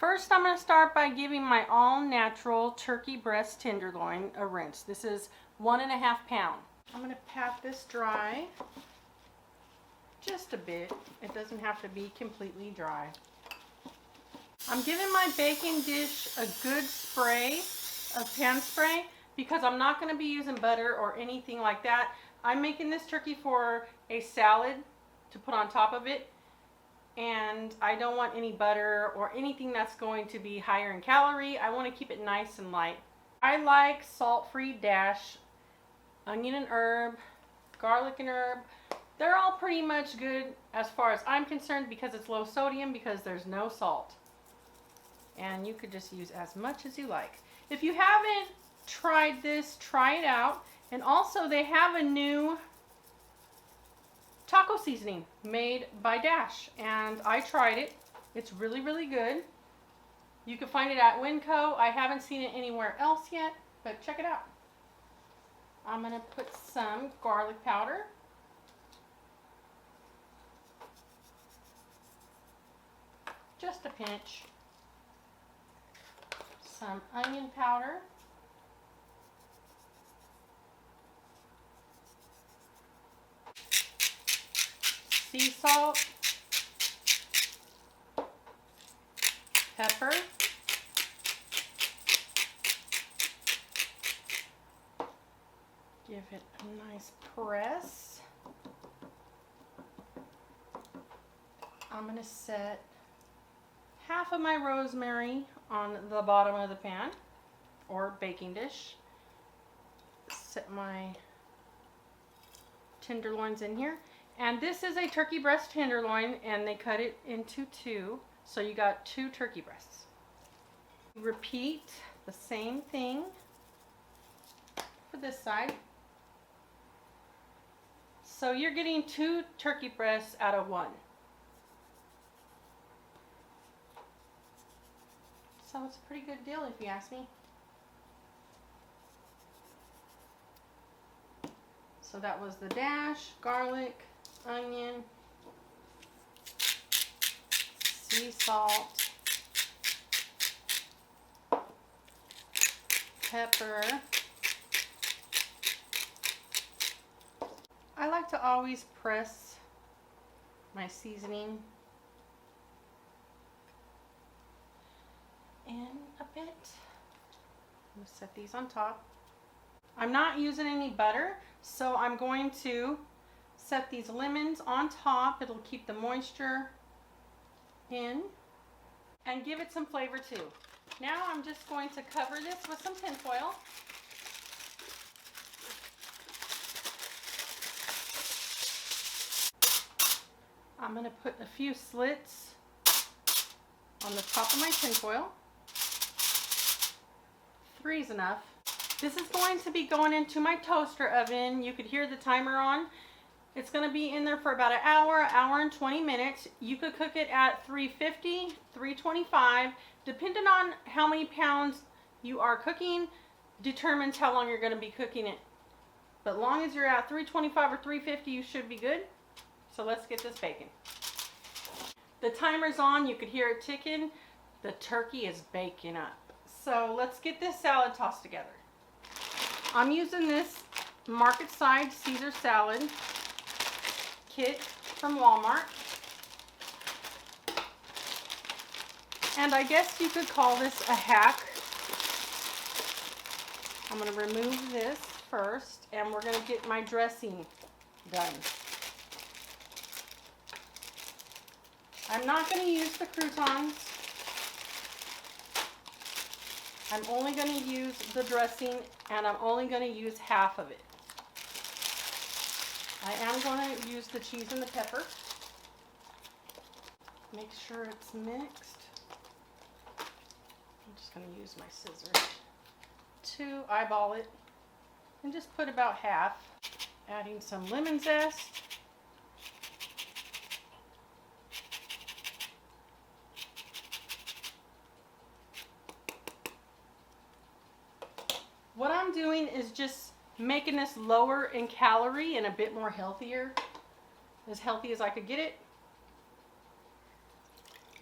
First, I'm going to start by giving my all-natural turkey breast tenderloin a rinse. This is 1.5 pounds. I'm going to pat this dry just a bit. It doesn't have to be completely dry. I'm giving my baking dish a good spray of pan spray because I'm not going to be using butter or anything like that. I'm making this turkey for a salad to put on top of it, and I don't want any butter or anything that's going to be higher in calorie. I want to keep it nice and light. I like salt-free dash, onion and herb, garlic and herb. They're all pretty much good as far as I'm concerned because it's low sodium, because there's no salt. And you could just use as much as you like. If you haven't tried this, try it out. And also they have a new taco seasoning made by Dash, and I tried it. It's really, really good. You can find it at Winco. I haven't seen it anywhere else yet, but check it out. I'm going to put some garlic powder. Just a pinch. Some onion powder. Sea salt, pepper, give it a nice press. I'm going to set half of my rosemary on the bottom of the pan or baking dish. Set my tenderloins in here. And this is a turkey breast tenderloin, and they cut it into two, so you got 2 turkey breasts. Repeat the same thing for this side. So you're getting 2 turkey breasts out of 1. So it's a pretty good deal if you ask me. So that was the dash, garlic, onion, sea salt, pepper. I like to always press my seasoning in a bit. I'm going to set these on top. I'm not using any butter, so I'm going to set these lemons on top. It'll keep the moisture in and give it some flavor too. Now I'm just going to cover this with some tin foil. I'm going to put a few slits on the top of my tin foil. 3 is enough. This is going to be going into my toaster oven. You could hear the timer on. It's going to be in there for about an hour and 20 minutes. You could cook it at 350, 325. Depending on how many pounds you are cooking, determines how long you're going to be cooking it. But long as you're at 325 or 350, you should be good. So let's get this baking. The timer's on. You could hear it ticking. The turkey is baking up. So let's get this salad tossed together. I'm using this Market Side Caesar salad kit from Walmart, and I guess you could call this a hack. I'm going to remove this first, and we're going to get my dressing done. I'm not going to use the croutons. I'm only going to use the dressing, and I'm only going to use half of it. I am going to use the cheese and the pepper. Make sure it's mixed. I'm just going to use my scissors to eyeball it and just put about half. Adding some lemon zest. What I'm doing is just making this lower in calorie and a bit more healthier, as healthy as I could get it.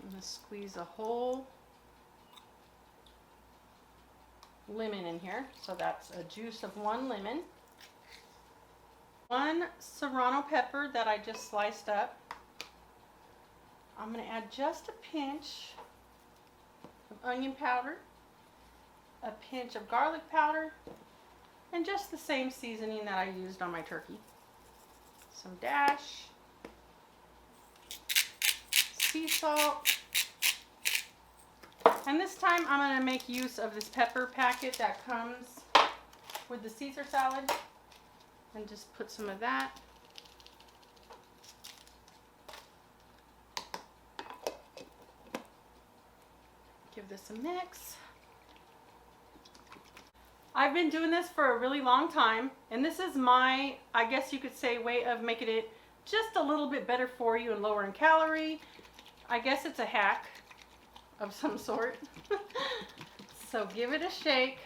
I'm going to squeeze a whole lemon in here. So that's a juice of 1 lemon. 1 serrano pepper that I just sliced up. I'm going to add just a pinch of onion powder, a pinch of garlic powder, and just the same seasoning that I used on my turkey. Some dash, sea salt, and this time I'm going to make use of this pepper packet that comes with the Caesar salad, and just put some of that. Give this a mix. I've been doing this for a really long time, and this is my, I guess you could say, way of making it just a little bit better for you and lower in calorie. I guess it's a hack of some sort. So give it a shake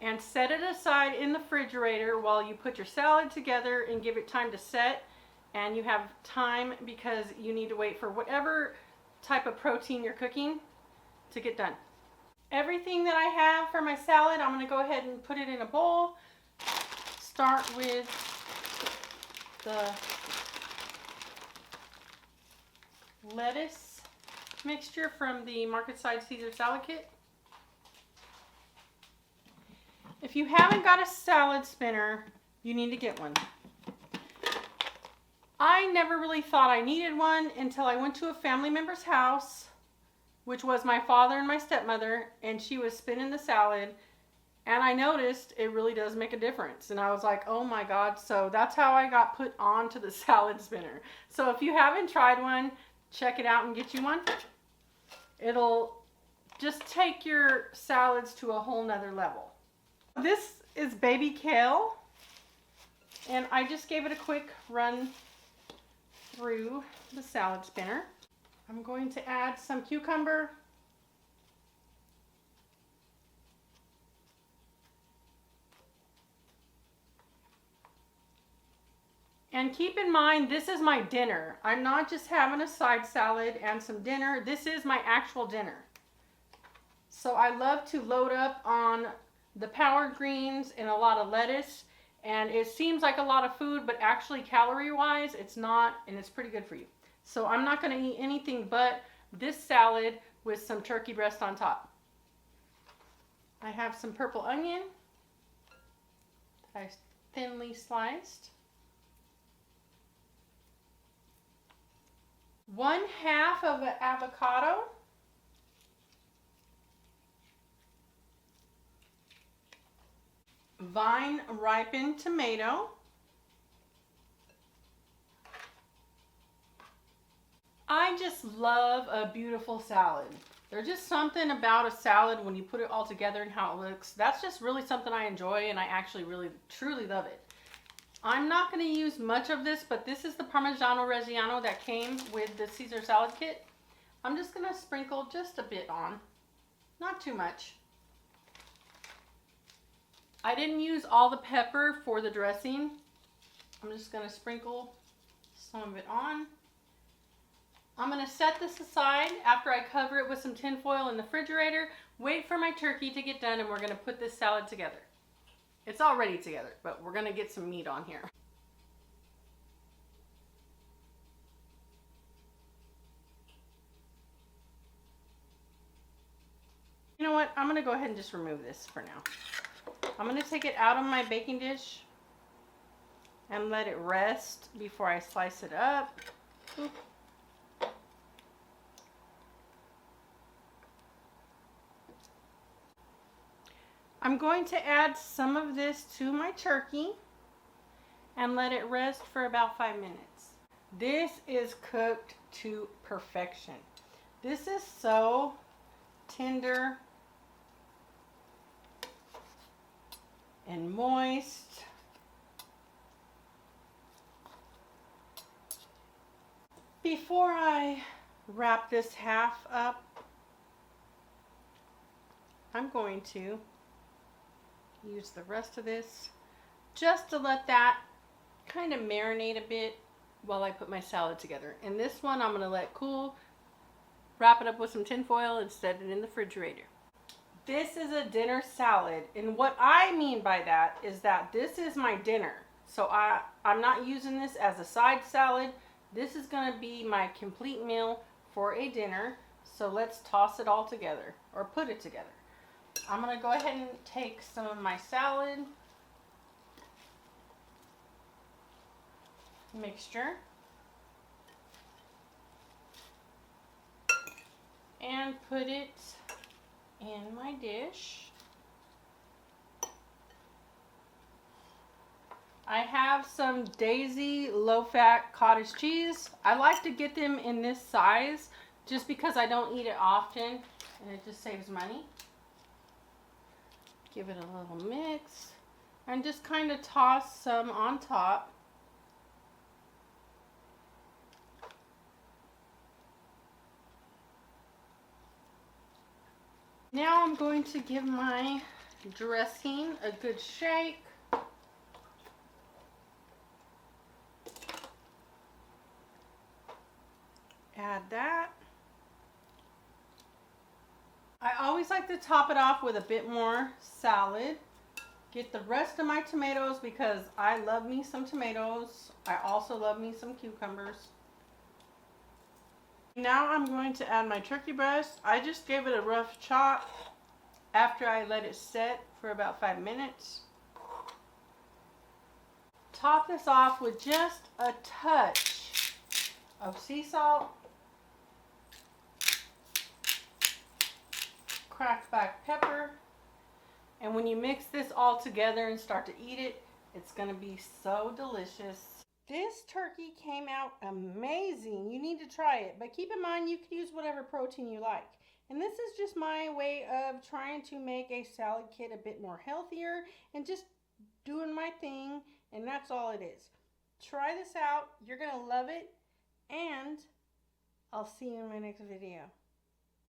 and set it aside in the refrigerator while you put your salad together and give it time to set. And you have time because you need to wait for whatever type of protein you're cooking to get done. Everything that I have for my salad, I'm going to go ahead and put it in a bowl. Start with the lettuce mixture from the Market Side Caesar salad kit. If you haven't got a salad spinner, you need to get one. I never really thought I needed one until I went to a family member's house, which was my father and my stepmother, and she was spinning the salad, and I noticed it really does make a difference. And I was like, oh my God. So that's how I got put onto the salad spinner. So if you haven't tried one, check it out and get you one. It'll just take your salads to a whole nother level. This is baby kale, and I just gave it a quick run through the salad spinner. I'm going to add some cucumber, and keep in mind, this is my dinner. I'm not just having a side salad and some dinner. This is my actual dinner. So I love to load up on the power greens and a lot of lettuce, and it seems like a lot of food, but actually calorie wise it's not, and it's pretty good for you. So I'm not going to eat anything but this salad with some turkey breast on top. I have some purple onion that I thinly sliced. 1/2 of an avocado. Vine ripened tomato. I just love a beautiful salad. There's just something about a salad when you put it all together and how it looks. That's just really something I enjoy, and I actually really truly love it. I'm not going to use much of this, but this is the Parmigiano Reggiano that came with the Caesar salad kit. I'm just going to sprinkle just a bit on, not too much. I didn't use all the pepper for the dressing. I'm just going to sprinkle some of it on. I'm going to set this aside after I cover it with some tin foil in the refrigerator. Wait for my turkey to get done, and we're going to put this salad together. It's already together, but we're going to get some meat on here. You know what? I'm going to go ahead and just remove this for now. I'm going to take it out of my baking dish and let it rest before I slice it up. Oop. I'm going to add some of this to my turkey and let it rest for about 5 minutes. This is cooked to perfection. This is so tender and moist. Before I wrap this half up, I'm going to use the rest of this just to let that kind of marinate a bit while I put my salad together. And this one I'm going to let cool wrap it up with some tin foil, and set it in the refrigerator. This is a dinner salad, and what I mean by that is that this is my dinner. So I'm not using this as a side salad. This is going to be my complete meal for a dinner. So let's toss it all together, or put it together. I'm going to go ahead and take some of my salad mixture and put it in my dish. I have some Daisy low-fat cottage cheese. I like to get them in this size just because I don't eat it often and it just saves money. Give it a little mix and just kind of toss some on top. Now I'm going to give my dressing a good shake. Add that. I always like to top it off with a bit more salad. Get the rest of my tomatoes because I love me some tomatoes. I also love me some cucumbers. Now I'm going to add my turkey breast. I just gave it a rough chop after I let it set for about 5 minutes. Top this off with just a touch of sea salt, cracked black pepper, and when you mix this all together and start to eat it, it's going to be so delicious. This turkey came out amazing. You need to try it, but keep in mind you can use whatever protein you like. And this is just my way of trying to make a salad kit a bit more healthier and just doing my thing, and that's all it is. Try this out. You're going to love it, and I'll see you in my next video.